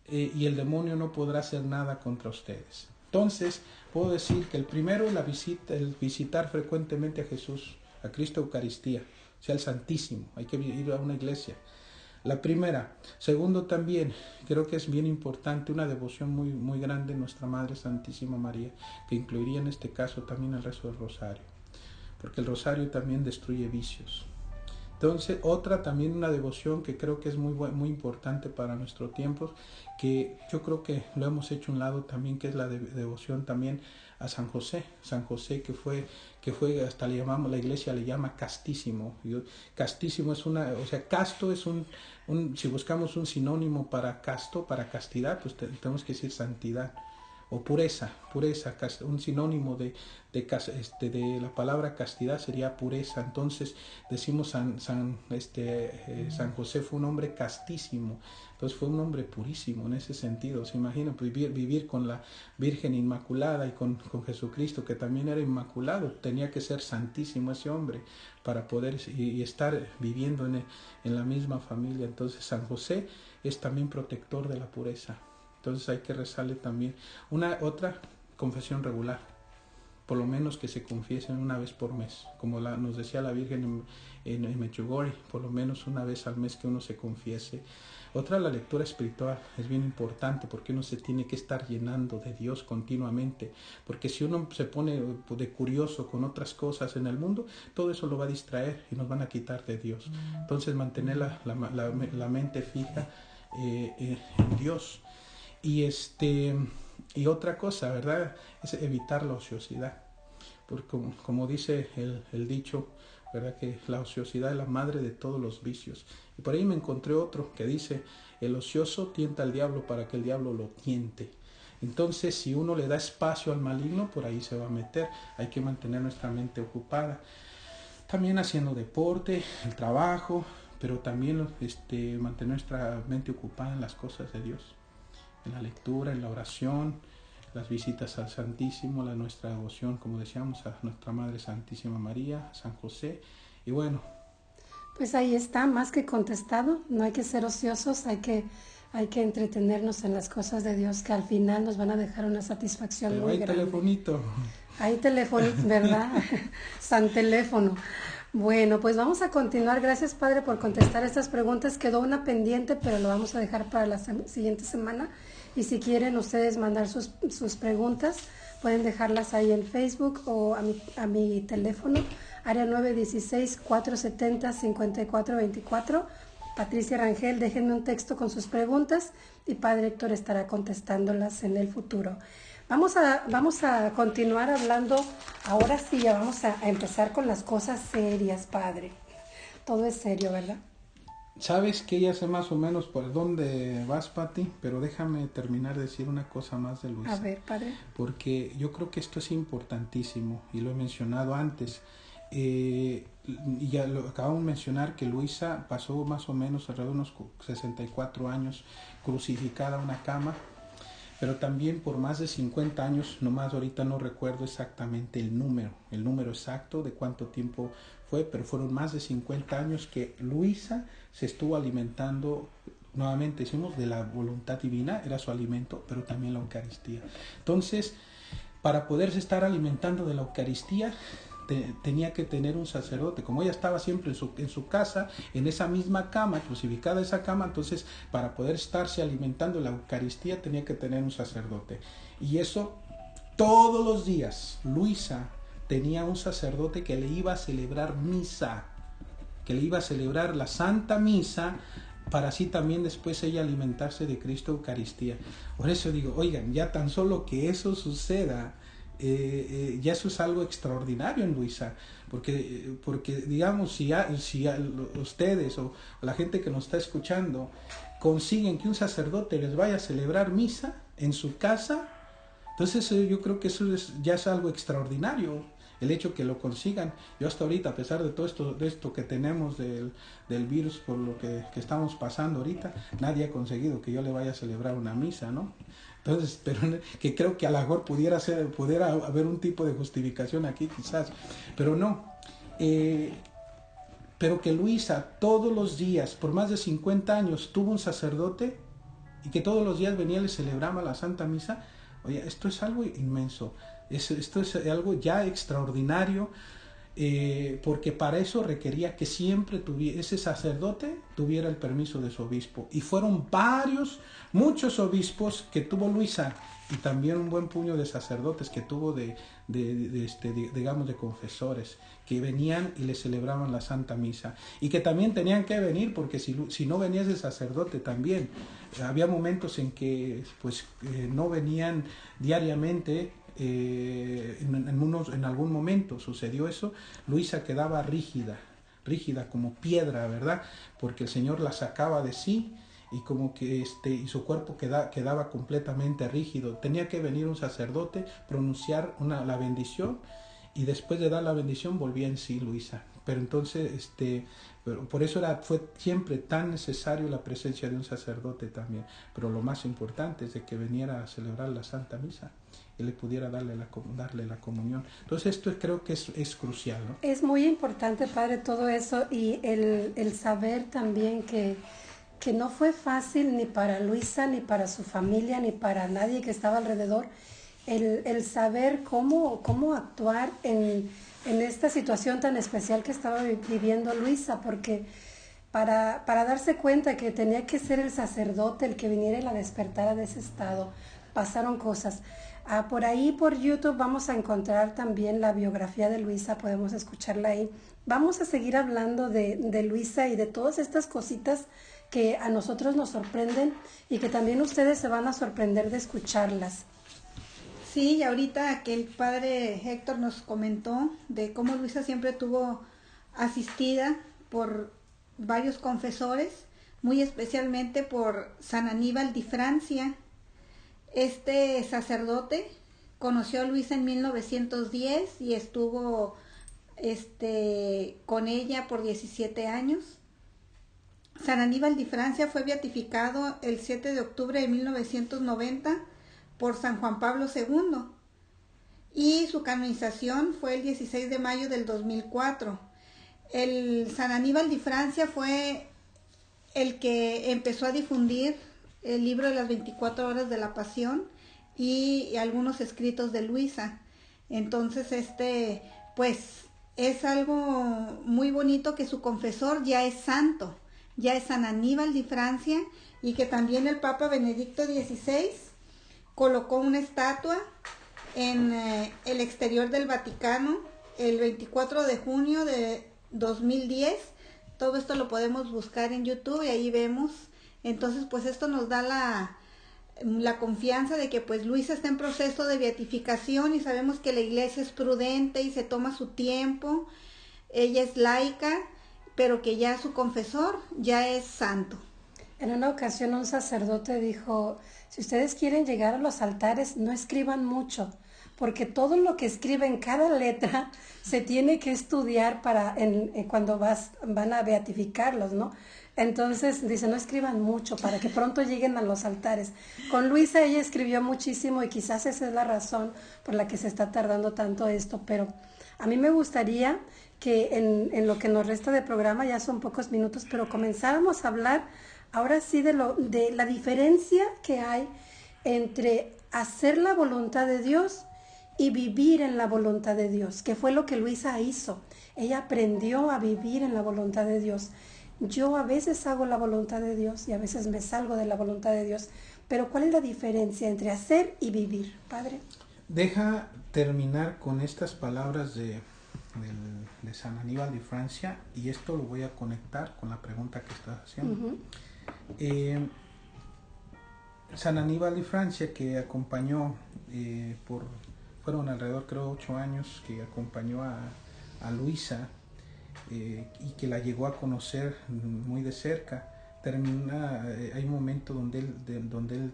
y el demonio no podrá hacer nada contra ustedes. Entonces, puedo decir que el primero es el visitar frecuentemente a Jesús, a Cristo Eucaristía, o sea, el Santísimo. Hay que ir a una iglesia. La primera. Segundo, también creo que es bien importante una devoción muy, muy grande a Nuestra Madre Santísima María, que incluiría en este caso también el rezo del rosario, porque el rosario también destruye vicios. Entonces, otra también una devoción que creo que es muy importante para nuestro tiempo, que yo creo que lo hemos hecho a un lado también, que es la devoción también a San José. San José que fue hasta la iglesia le llama castísimo. Castísimo es casto es si buscamos un sinónimo para casto, para castidad, pues tenemos que decir santidad. O pureza, un sinónimo de la palabra castidad sería pureza. Entonces decimos San José fue un hombre castísimo, entonces fue un hombre purísimo en ese sentido. Se imagina vivir con la Virgen Inmaculada y con Jesucristo, que también era inmaculado. Tenía que ser santísimo ese hombre para poder y estar viviendo en la misma familia. Entonces San José es también protector de la pureza. Entonces hay que rezarle también otra confesión regular, por lo menos que se confiesen una vez por mes, como nos decía la Virgen en Medjugorje, por lo menos una vez al mes que uno se confiese. Otra, la lectura espiritual, es bien importante, porque uno se tiene que estar llenando de Dios continuamente, porque si uno se pone de curioso con otras cosas en el mundo, todo eso lo va a distraer y nos van a quitar de Dios. Entonces mantener la mente fija en Dios. Y otra cosa, ¿verdad?, es evitar la ociosidad, porque como dice el dicho, ¿verdad?, que la ociosidad es la madre de todos los vicios. Y por ahí me encontré otro que dice: el ocioso tienta al diablo para que el diablo lo tiente. Entonces, si uno le da espacio al maligno, por ahí se va a meter. Hay que mantener nuestra mente ocupada, también haciendo deporte, el trabajo, pero también mantener nuestra mente ocupada en las cosas de Dios, en la lectura, en la oración, las visitas al Santísimo, nuestra devoción, como decíamos, a Nuestra Madre Santísima María, a San José. Y bueno, pues ahí está, más que contestado. No hay que ser ociosos, hay que entretenernos en las cosas de Dios, que al final nos van a dejar una satisfacción pero muy hay grande. Hay telefonito, ¿verdad? San teléfono. Bueno, pues vamos a continuar. Gracias, Padre, por contestar estas preguntas. Quedó una pendiente, pero lo vamos a dejar para la siguiente semana. Y si quieren ustedes mandar sus preguntas, pueden dejarlas ahí en Facebook o a mi teléfono, área 916-470-5424. Patricia Rangel, déjenme un texto con sus preguntas y Padre Héctor estará contestándolas en el futuro. Vamos a continuar hablando. Ahora sí, ya vamos a empezar con las cosas serias, Padre. Todo es serio, ¿verdad? Sabes que ya sé más o menos por dónde vas, Pati, pero déjame terminar de decir una cosa más de Luisa. A ver, padre. Porque yo creo que esto es importantísimo y lo he mencionado antes. Y ya lo acabamos de mencionar que Luisa pasó más o menos alrededor de unos 64 años crucificada en una cama, pero también por más de 50 años, nomás ahorita no recuerdo exactamente el número exacto de cuánto tiempo fue, pero fueron más de 50 años que Luisa se estuvo alimentando, nuevamente decimos, de la voluntad divina, era su alimento, pero también la Eucaristía. Entonces, para poderse estar alimentando de la Eucaristía, tenía que tener un sacerdote. Como ella estaba siempre en su casa, en esa misma cama, crucificada esa cama, entonces para poder estarse alimentando de la Eucaristía tenía que tener un sacerdote. Y eso todos los días Luisa tenía un sacerdote que le iba a celebrar misa, que le iba a celebrar la Santa Misa, para así también después ella alimentarse de Cristo Eucaristía. Por eso digo, oigan, ya tan solo que eso suceda, ya eso es algo extraordinario en Luisa, porque digamos, si ustedes o la gente que nos está escuchando consiguen que un sacerdote les vaya a celebrar misa en su casa, entonces yo creo que eso ya es algo extraordinario, el hecho que lo consigan. Yo hasta ahorita, a pesar de esto que tenemos del virus, por lo que estamos pasando ahorita, nadie ha conseguido que yo le vaya a celebrar una misa, ¿no? Entonces, pero que creo que a lo mejor pudiera haber un tipo de justificación aquí quizás, pero no. Pero que Luisa todos los días, por más de 50 años, tuvo un sacerdote y que todos los días venía y le celebraba la Santa Misa. Oye, esto es algo inmenso, esto es algo ya extraordinario, porque para eso requería que siempre ese sacerdote tuviera el permiso de su obispo. Y fueron muchos obispos que tuvo Luisa, y también un buen puño de sacerdotes que tuvo digamos, de confesores, que venían y le celebraban la Santa Misa, y que también tenían que venir, porque si no venía ese sacerdote también, había momentos en que pues no venían diariamente. En algún momento sucedió eso, Luisa quedaba rígida como piedra, ¿verdad? Porque el Señor la sacaba de sí, y como que y su cuerpo quedaba completamente rígido. Tenía que venir un sacerdote, pronunciar la bendición, y después de dar la bendición volvía en sí Luisa. Pero entonces, por eso fue siempre tan necesario la presencia de un sacerdote también. Pero lo más importante es de que viniera a celebrar la Santa Misa y le pudiera darle la comunión. Entonces esto creo que es crucial, ¿no? Es muy importante, padre, todo eso, y el saber también que no fue fácil ni para Luisa, ni para su familia, ni para nadie que estaba alrededor, el saber cómo actuar en esta situación tan especial que estaba viviendo Luisa, porque para darse cuenta que tenía que ser el sacerdote el que viniera y la despertara de ese estado, pasaron cosas. Por ahí, por YouTube, vamos a encontrar también la biografía de Luisa, podemos escucharla ahí. Vamos a seguir hablando de Luisa y de todas estas cositas que a nosotros nos sorprenden y que también ustedes se van a sorprender de escucharlas. Sí, y ahorita que el padre Héctor nos comentó de cómo Luisa siempre estuvo asistida por varios confesores, muy especialmente por San Aníbal de Francia. Este sacerdote conoció a Luisa en 1910 y estuvo con ella por 17 años. San Aníbal de Francia fue beatificado el 7 de octubre de 1990 por San Juan Pablo II, y su canonización fue el 16 de mayo del 2004. El San Aníbal de Francia fue el que empezó a difundir el libro de las 24 horas de la Pasión y algunos escritos de Luisa. Entonces pues es algo muy bonito que su confesor ya es santo, ya es San Aníbal de Francia, y que también el Papa Benedicto XVI colocó una estatua en el exterior del Vaticano el 24 de junio de 2010. Todo esto lo podemos buscar en YouTube y ahí vemos. Entonces, pues esto nos da la confianza de que pues Luisa está en proceso de beatificación, y sabemos que la iglesia es prudente y se toma su tiempo. Ella es laica pero que ya su confesor ya es santo. En una ocasión un sacerdote dijo, si ustedes quieren llegar a los altares, no escriban mucho, porque todo lo que escriben, cada letra, se tiene que estudiar para cuando van a beatificarlos, ¿no? Entonces dice, no escriban mucho para que pronto lleguen a los altares. Con Luisa ella escribió muchísimo y quizás esa es la razón por la que se está tardando tanto esto, pero a mí me gustaría que en lo que nos resta de programa, ya son pocos minutos, pero comenzáramos a hablar ahora sí de la diferencia que hay entre hacer la voluntad de Dios y vivir en la voluntad de Dios, que fue lo que Luisa hizo. Ella aprendió a vivir en la voluntad de Dios. Yo a veces hago la voluntad de Dios y a veces me salgo de la voluntad de Dios, pero ¿cuál es la diferencia entre hacer y vivir, Padre? Deja terminar con estas palabras de San Aníbal de Francia, y esto lo voy a conectar con la pregunta que estás haciendo. San Aníbal de Francia, que acompañó fueron alrededor, creo, 8 años que acompañó a Luisa, y que la llegó a conocer muy de cerca. Hay un momento donde él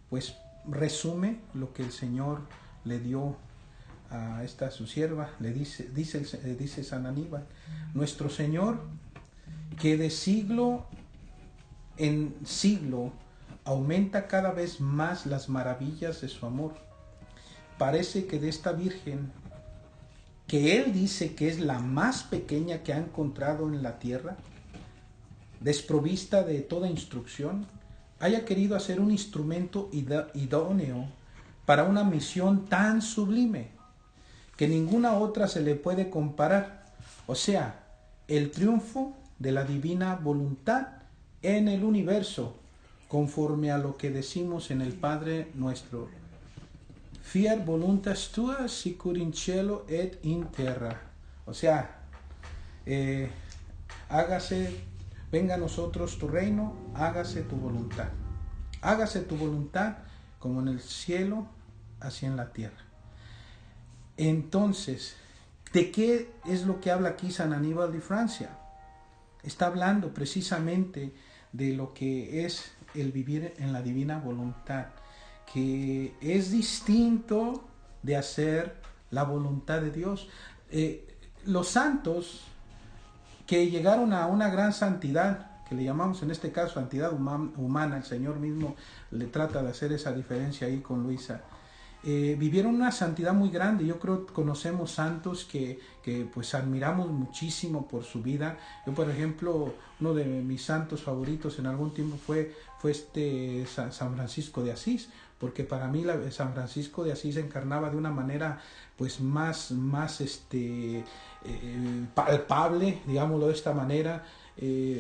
pues resume lo que el Señor le dio a su sierva. Le dice San Aníbal: nuestro Señor, que de siglo en siglo aumenta cada vez más las maravillas de su amor, parece que de esta Virgen, que él dice que es la más pequeña que ha encontrado en la tierra, desprovista de toda instrucción, haya querido hacer un instrumento idóneo para una misión tan sublime que ninguna otra se le puede comparar, o sea, el triunfo de la divina voluntad en el universo, conforme a lo que decimos en el Padre Nuestro: fiat voluntas tua sicur in cielo et in terra. O sea, venga a nosotros tu reino, hágase tu voluntad. Hágase tu voluntad como en el cielo, así en la tierra. Entonces, ¿de qué es lo que habla aquí San Aníbal de Francia? Está hablando precisamente de lo que es el vivir en la divina voluntad, que es distinto de hacer la voluntad de Dios. Los santos que llegaron a una gran santidad, que le llamamos en este caso santidad humana, el Señor mismo le trata de hacer esa diferencia ahí con Luisa, vivieron una santidad muy grande. Yo creo que conocemos santos que pues admiramos muchísimo por su vida. Yo, por ejemplo, uno de mis santos favoritos en algún tiempo fue San Francisco de Asís, porque para mí San Francisco de Asís encarnaba de una manera pues más palpable, digámoslo de esta manera,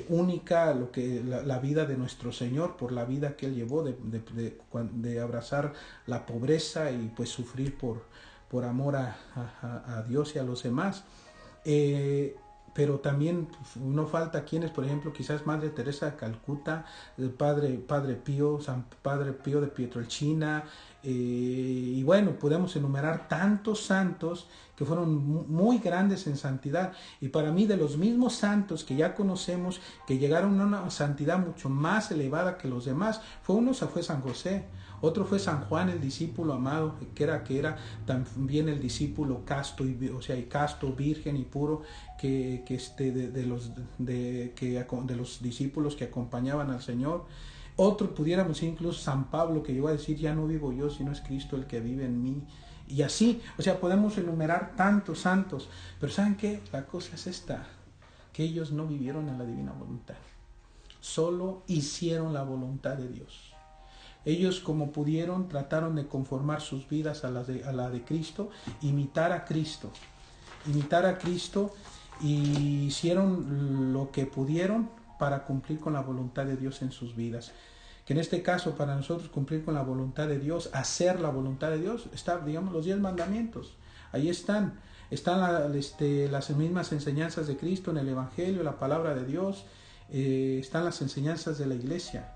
única, la vida de nuestro Señor, por la vida que él llevó de abrazar la pobreza y pues sufrir por amor a Dios y a los demás. Pero también no falta quienes, por ejemplo, quizás Madre Teresa de Calcuta, el Padre Pío, San Padre Pío de Pietrelcina, y bueno, podemos enumerar tantos santos que fueron muy grandes en santidad. Y para mí, de los mismos santos que ya conocemos, que llegaron a una santidad mucho más elevada que los demás, fue San José. Otro fue San Juan, el discípulo amado, que era también el discípulo casto, casto, virgen y puro, de los discípulos que acompañaban al Señor. Otro pudiéramos incluso San Pablo, que llegó a decir: ya no vivo yo, sino es Cristo el que vive en mí. Y así, podemos enumerar tantos santos. Pero ¿saben qué? La cosa es esta, que ellos no vivieron en la divina voluntad, solo hicieron la voluntad de Dios. Ellos, como pudieron, trataron de conformar sus vidas a la de Cristo, imitar a Cristo, y hicieron lo que pudieron para cumplir con la voluntad de Dios en sus vidas. Que en este caso, para nosotros cumplir con la voluntad de Dios, hacer la voluntad de Dios, está, digamos, los 10 mandamientos. Ahí están las mismas enseñanzas de Cristo en el Evangelio, la palabra de Dios, están las enseñanzas de la Iglesia.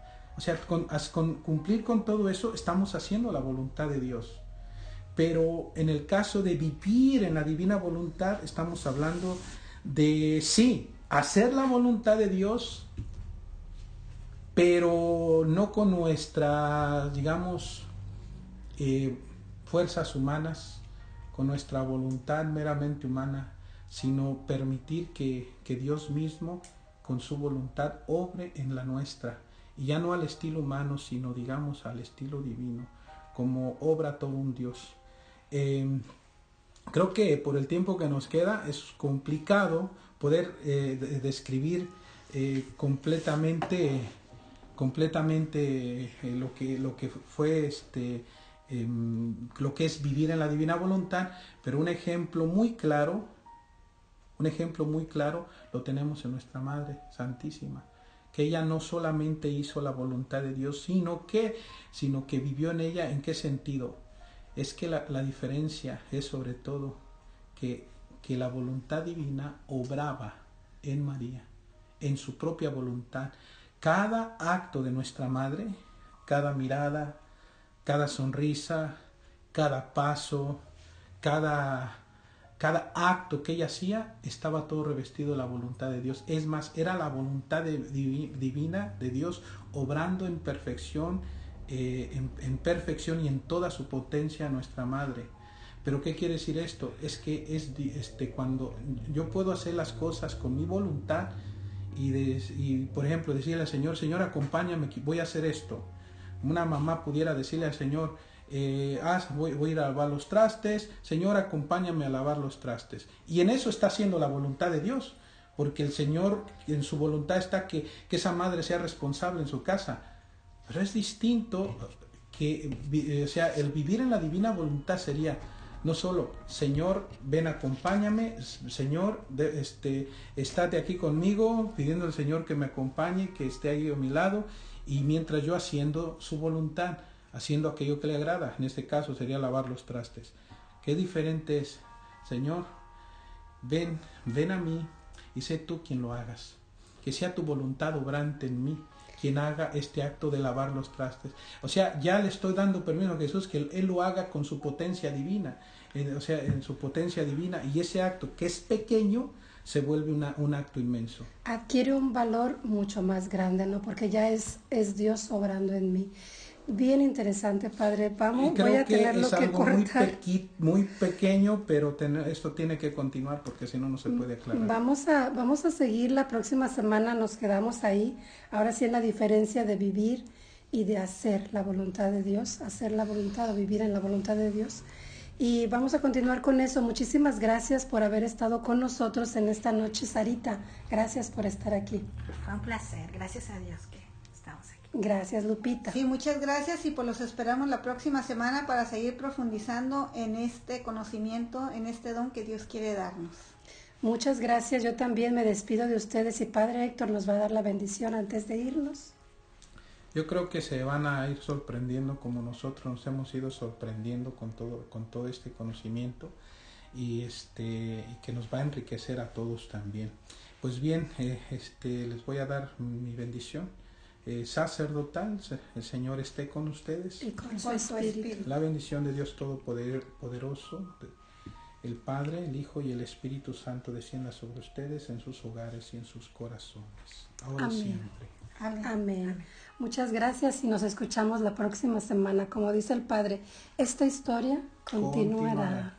Con cumplir con todo eso, estamos haciendo la voluntad de Dios. Pero en el caso de vivir en la divina voluntad, estamos hablando de sí, hacer la voluntad de Dios, pero no con nuestras, digamos, fuerzas humanas, con nuestra voluntad meramente humana, sino permitir que Dios mismo, con su voluntad, obre en la nuestra, y ya no al estilo humano, sino, digamos, al estilo divino, como obra todo un Dios. Creo que por el tiempo que nos queda es complicado poder describir completamente lo que fue lo que es vivir en la divina voluntad, pero un ejemplo muy claro lo tenemos en nuestra Madre Santísima, que ella no solamente hizo la voluntad de Dios, sino que vivió en ella. ¿En qué sentido? Es que la diferencia es sobre todo que la voluntad divina obraba en María, en su propia voluntad. Cada acto de nuestra Madre, cada mirada, cada sonrisa, cada paso, cada acto que ella hacía, estaba todo revestido de la voluntad de Dios. Es más, era la voluntad divina de Dios obrando en perfección, en perfección y en toda su potencia nuestra Madre. Pero ¿qué quiere decir esto? Es que cuando yo puedo hacer las cosas con mi voluntad y por ejemplo decirle al Señor, Señor, acompáñame, voy a hacer esto. Una mamá pudiera decirle al Señor, voy a ir a lavar los trastes, Señor, acompáñame a lavar los trastes. Y en eso está haciendo la voluntad de Dios, porque el Señor, en su voluntad está que esa madre sea responsable en su casa. Pero es distinto que, el vivir en la divina voluntad sería no solo, Señor, ven, acompáñame, Señor, estate aquí conmigo, pidiendo al Señor que me acompañe, que esté ahí a mi lado, y mientras yo haciendo su voluntad, haciendo aquello que le agrada, en este caso sería lavar los trastes. Qué diferente es, Señor, ven a mí y sé tú quien lo hagas, que sea tu voluntad obrante en mí, quien haga este acto de lavar los trastes. O sea, ya le estoy dando permiso a Jesús que Él lo haga con su potencia divina, en su potencia divina, y ese acto que es pequeño se vuelve un acto inmenso. Adquiere un valor mucho más grande, ¿no? Porque ya es Dios obrando en mí. Bien interesante, Padre. Voy a tenerlo que cortar. Muy pequeño, pero esto tiene que continuar porque si no, no se puede aclarar. Vamos a seguir la próxima semana, nos quedamos ahí. Ahora sí en la diferencia de vivir y de hacer la voluntad de Dios, hacer la voluntad o vivir en la voluntad de Dios. Y vamos a continuar con eso. Muchísimas gracias por haber estado con nosotros en esta noche, Sarita. Gracias por estar aquí. Fue un placer, gracias a Dios que estamos aquí. Gracias, Lupita. Sí, muchas gracias y pues los esperamos la próxima semana para seguir profundizando en este conocimiento, en este don que Dios quiere darnos. Muchas gracias. Yo también me despido de ustedes y Padre Héctor nos va a dar la bendición antes de irnos. Yo creo que se van a ir sorprendiendo como nosotros nos hemos ido sorprendiendo con todo este conocimiento y que nos va a enriquecer a todos también. Pues bien, les voy a dar mi bendición sacerdotal. El Señor esté con ustedes. Y con su espíritu. La bendición de Dios Todopoderoso, el Padre, el Hijo y el Espíritu Santo descienda sobre ustedes en sus hogares y en sus corazones. Ahora y siempre. Amén. Amén. Muchas gracias y nos escuchamos la próxima semana. Como dice el Padre, esta historia continuará.